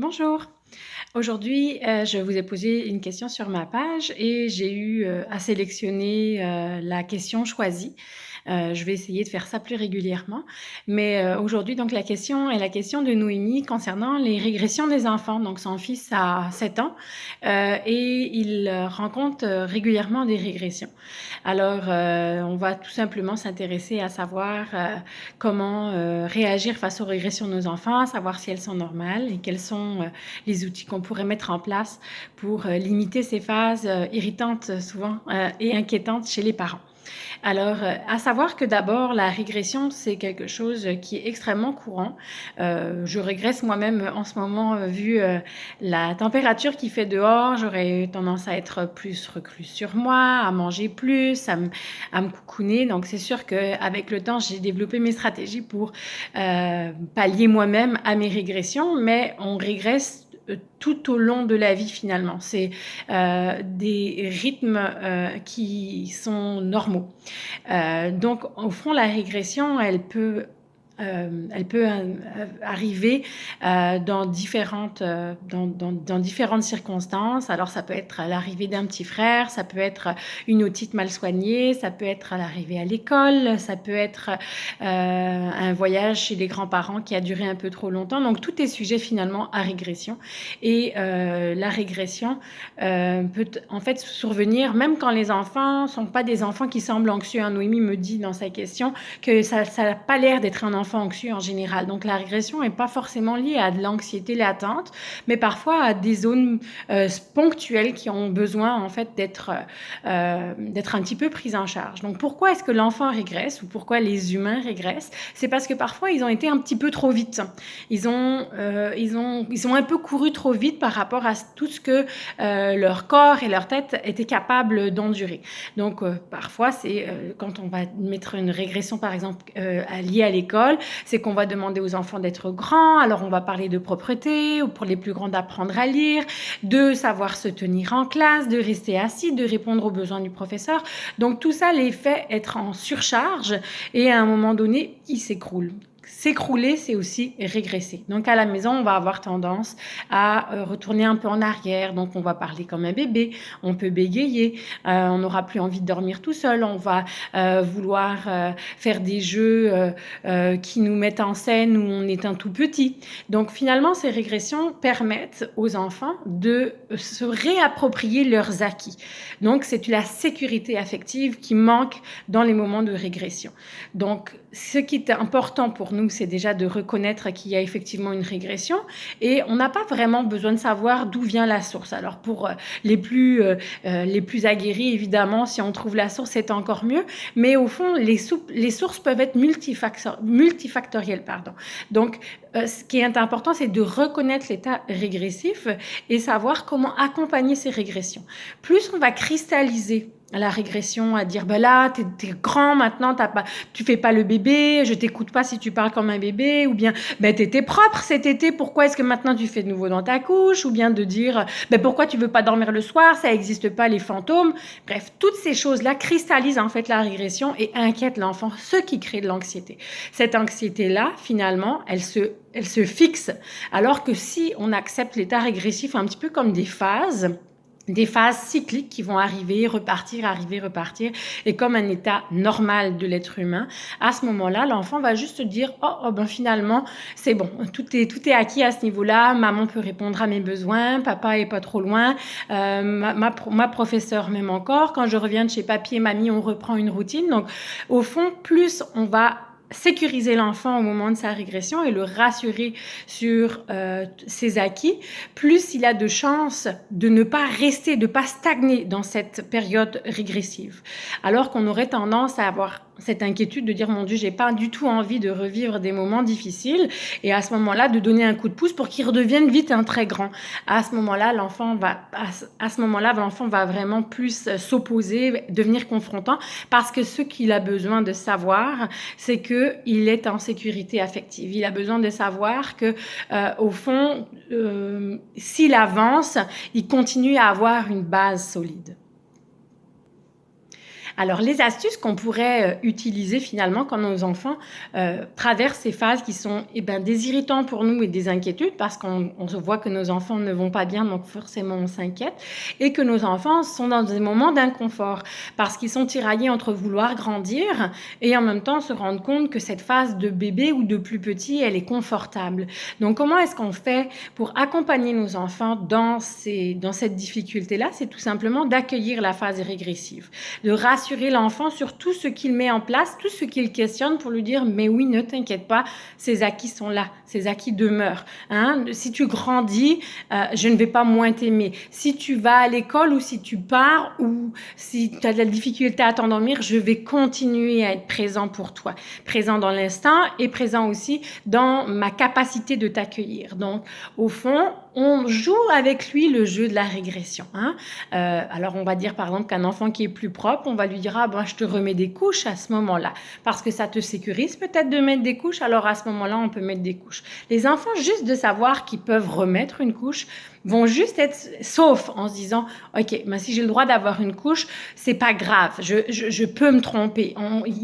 Bonjour. Aujourd'hui, je vous ai posé une question sur ma page et j'ai eu, à sélectionner, la question choisie. Je vais essayer de faire ça plus régulièrement. Mais, aujourd'hui donc la question est la question de Noémie concernant les régressions des enfants. Donc son fils a 7 ans, et il, rencontre, régulièrement des régressions. Alors, on va tout simplement s'intéresser à savoir, comment, réagir face aux régressions de nos enfants, savoir si elles sont normales et quels sont, les outils qu'on pourrait mettre en place pour limiter ces phases irritantes souvent et inquiétantes chez les parents. Alors, à savoir que d'abord, la régression, c'est quelque chose qui est extrêmement courant. Je régresse moi-même en ce moment, vu la température qu'il fait dehors. J'aurais tendance à être plus recluse sur moi, à manger plus, à me coucouner. Donc, c'est sûr qu'avec le temps, j'ai développé mes stratégies pour pallier moi-même à mes régressions, mais on régresse tout au long de la vie finalement. C'est des rythmes qui sont normaux. Donc, au fond, la régression, elle peut arriver dans différentes circonstances. Alors, ça peut être à l'arrivée d'un petit frère, ça peut être une otite mal soignée, ça peut être à l'arrivée à l'école, ça peut être un voyage chez les grands-parents qui a duré un peu trop longtemps. Donc, tout est sujet finalement à régression. Et la régression peut en fait survenir même quand les enfants ne sont pas des enfants qui semblent anxieux. Noémie me dit dans sa question que ça n'a pas l'air d'être un enfant anxieux en général. Donc la régression n'est pas forcément liée à de l'anxiété latente, mais parfois à des zones ponctuelles qui ont besoin en fait d'être un petit peu prises en charge. Donc pourquoi est-ce que l'enfant régresse ou pourquoi les humains régressent? C'est parce que parfois ils ont été un petit peu trop vite. Ils ont un peu couru trop vite par rapport à tout ce que leur corps et leur tête étaient capables d'endurer. Donc parfois c'est quand on va mettre une régression par exemple liée à l'école, c'est qu'on va demander aux enfants d'être grands, alors on va parler de propreté, ou pour les plus grands d'apprendre à lire, de savoir se tenir en classe, de rester assis, de répondre aux besoins du professeur. Donc tout ça les fait être en surcharge et à un moment donné, ils s'écroulent. S'écrouler, c'est aussi régresser. Donc à la maison, on va avoir tendance à retourner un peu en arrière. Donc on va parler comme un bébé, on peut bégayer, on n'aura plus envie de dormir tout seul, on va vouloir faire des jeux qui nous mettent en scène où on est un tout petit. Donc finalement, ces régressions permettent aux enfants de se réapproprier leurs acquis. Donc c'est la sécurité affective qui manque dans les moments de régression. Donc ce qui est important pour nous, c'est déjà de reconnaître qu'il y a effectivement une régression et on n'a pas vraiment besoin de savoir d'où vient la source. Alors pour les plus aguerris, évidemment, si on trouve la source, c'est encore mieux. Mais au fond, les sources peuvent être multifactorielles. Donc, ce qui est important, c'est de reconnaître l'état régressif et savoir comment accompagner ces régressions. Plus on va cristalliser la régression, à dire là t'es grand maintenant, tu fais pas le bébé, je t'écoute pas si tu parles comme un bébé, ou bien t'étais propre cet été, pourquoi est-ce que maintenant tu fais de nouveau dans ta couche, ou bien de dire pourquoi tu veux pas dormir le soir, ça existe pas les fantômes. Bref, toutes ces choses là cristallisent en fait la régression et inquiètent l'enfant, ce qui crée de l'anxiété. Cette anxiété là, finalement, elle se fixe, alors que si on accepte l'état régressif un petit peu comme des phases cycliques qui vont arriver, repartir, et comme un état normal de l'être humain, à ce moment-là, l'enfant va juste dire finalement, c'est bon, tout est acquis à ce niveau-là, maman peut répondre à mes besoins, papa est pas trop loin, ma professeure m'aime encore, quand je reviens de chez papy et mamie, on reprend une routine. Donc, au fond, plus on va sécuriser l'enfant au moment de sa régression et le rassurer sur ses acquis, plus il a de chances de ne pas rester, de ne pas stagner dans cette période régressive. Alors qu'on aurait tendance à avoir cette inquiétude de dire mon Dieu, j'ai pas du tout envie de revivre des moments difficiles, et à ce moment-là de donner un coup de pouce pour qu'il redevienne vite un très grand. À ce moment-là, l'enfant va vraiment plus s'opposer, devenir confrontant, parce que ce qu'il a besoin de savoir, c'est que il est en sécurité affective. Il a besoin de savoir que au fond, s'il avance, il continue à avoir une base solide. Alors, les astuces qu'on pourrait utiliser finalement quand nos enfants traversent ces phases qui sont des irritants pour nous et des inquiétudes parce qu'on se voit que nos enfants ne vont pas bien, donc forcément on s'inquiète, et que nos enfants sont dans des moments d'inconfort parce qu'ils sont tiraillés entre vouloir grandir et en même temps se rendre compte que cette phase de bébé ou de plus petit, elle est confortable. Donc, comment est-ce qu'on fait pour accompagner nos enfants dans cette difficulté-là? C'est tout simplement d'accueillir la phase régressive, de rassurer l'enfant sur tout ce qu'il met en place, tout ce qu'il questionne pour lui dire « mais oui, ne t'inquiète pas, ces acquis sont là, ces acquis demeurent. Hein? Si tu grandis, je ne vais pas moins t'aimer. Si tu vas à l'école ou si tu pars ou si tu as de la difficulté à t'endormir, je vais continuer à être présent pour toi, présent dans l'instant et présent aussi dans ma capacité de t'accueillir. » Donc, au fond, on joue avec lui le jeu de la régression. Hein? Alors, on va dire par exemple qu'un enfant qui est plus propre, on va lui dire « ah ben, je te remets des couches à ce moment-là » parce que ça te sécurise peut-être de mettre des couches, alors à ce moment-là, on peut mettre des couches. Les enfants, juste de savoir qu'ils peuvent remettre une couche, vont juste être sauf en se disant « ok, ben si j'ai le droit d'avoir une couche, c'est pas grave, je peux me tromper,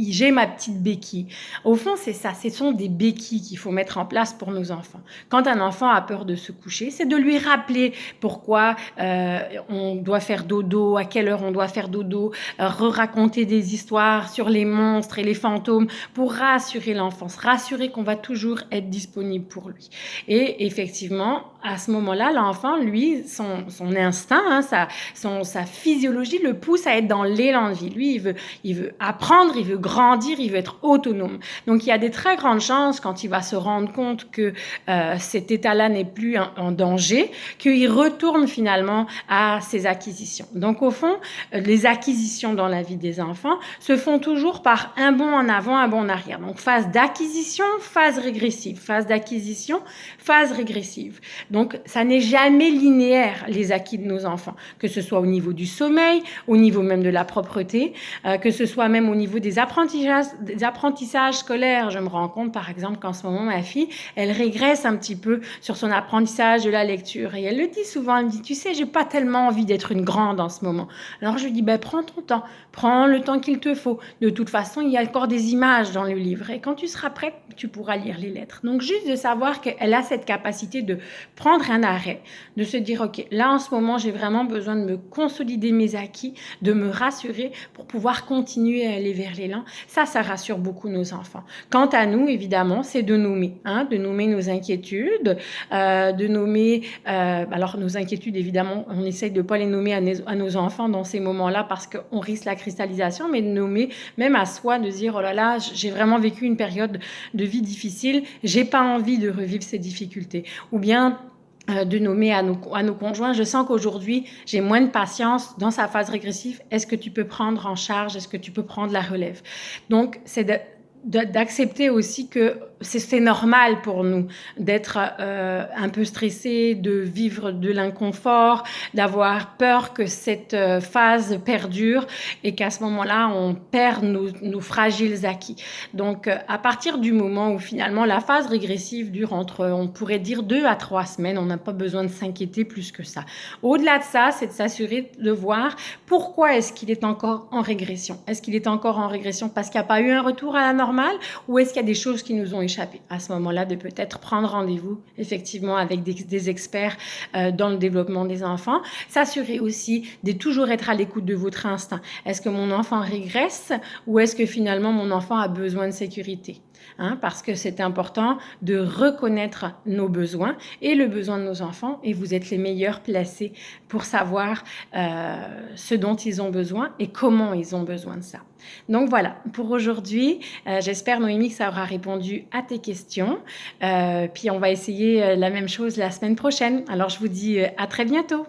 j'ai ma petite béquille. » Au fond, c'est ça, ce sont des béquilles qu'il faut mettre en place pour nos enfants. Quand un enfant a peur de se coucher, c'est de lui rappeler pourquoi on doit faire dodo, à quelle heure on doit faire dodo, raconter des histoires sur les monstres et les fantômes pour rassurer l'enfant, rassurer qu'on va toujours être disponible pour lui. Et effectivement, à ce moment-là, l'enfant, lui, son instinct, hein, sa physiologie le pousse à être dans l'élan de vie. Lui, il veut apprendre, il veut grandir, il veut être autonome. Donc, il y a des très grandes chances, quand il va se rendre compte que cet état-là n'est plus en danger, qu'il retourne finalement à ses acquisitions. Donc, au fond, les acquisitions dans la vie des enfants se font toujours par un bond en avant, un bond en arrière. Donc, phase d'acquisition, phase régressive. Phase d'acquisition, phase régressive. Donc, ça n'est jamais linéaire, les acquis de nos enfants, que ce soit au niveau du sommeil, au niveau même de la propreté, que ce soit même au niveau des apprentissages scolaires. Je me rends compte, par exemple, qu'en ce moment, ma fille, elle régresse un petit peu sur son apprentissage de la lecture. Et elle le dit souvent, elle me dit, tu sais, j'ai pas tellement envie d'être une grande en ce moment. Alors, je lui dis, prends ton temps, prends le temps qu'il te faut. De toute façon, il y a encore des images dans le livre. Et quand tu seras prête, tu pourras lire les lettres. Donc, juste de savoir qu'elle a cette capacité de prendre un arrêt, de se dire, ok, là en ce moment, j'ai vraiment besoin de me consolider mes acquis, de me rassurer pour pouvoir continuer à aller vers l'élan. Ça rassure beaucoup nos enfants. Quant à nous, évidemment, c'est de nommer nos inquiétudes, de nommer, alors nos inquiétudes, évidemment, on essaye de ne pas les nommer à nos enfants dans ces moments-là parce qu'on risque la cristallisation, mais de nommer même à soi, de dire, oh là là, j'ai vraiment vécu une période de vie difficile, j'ai pas envie de revivre ces difficultés. Ou bien de nommer à nos conjoints, je sens qu'aujourd'hui, j'ai moins de patience dans sa phase régressive. Est-ce que tu peux prendre en charge? Est-ce que tu peux prendre la relève? Donc, c'est d'accepter aussi que c'est normal pour nous d'être un peu stressé, de vivre de l'inconfort, d'avoir peur que cette phase perdure et qu'à ce moment-là, on perd nos fragiles acquis. Donc, à partir du moment où finalement la phase régressive dure on pourrait dire 2 à 3 semaines, on n'a pas besoin de s'inquiéter plus que ça. Au-delà de ça, c'est de s'assurer de voir pourquoi est-ce qu'il est encore en régression. Est-ce qu'il est encore en régression parce qu'il n'y a pas eu un retour à la normale ou est-ce qu'il y a des choses qui nous ont échappé? À ce moment-là, de peut-être prendre rendez-vous effectivement avec des experts dans le développement des enfants. S'assurer aussi de toujours être à l'écoute de votre instinct. Est-ce que mon enfant régresse ou est-ce que finalement mon enfant a besoin de sécurité? Parce que c'est important de reconnaître nos besoins et le besoin de nos enfants et vous êtes les meilleurs placés pour savoir ce dont ils ont besoin et comment ils ont besoin de ça. Donc voilà, pour aujourd'hui, j'espère Noémie que ça aura répondu à tes questions. Puis on va essayer la même chose la semaine prochaine. Alors je vous dis à très bientôt.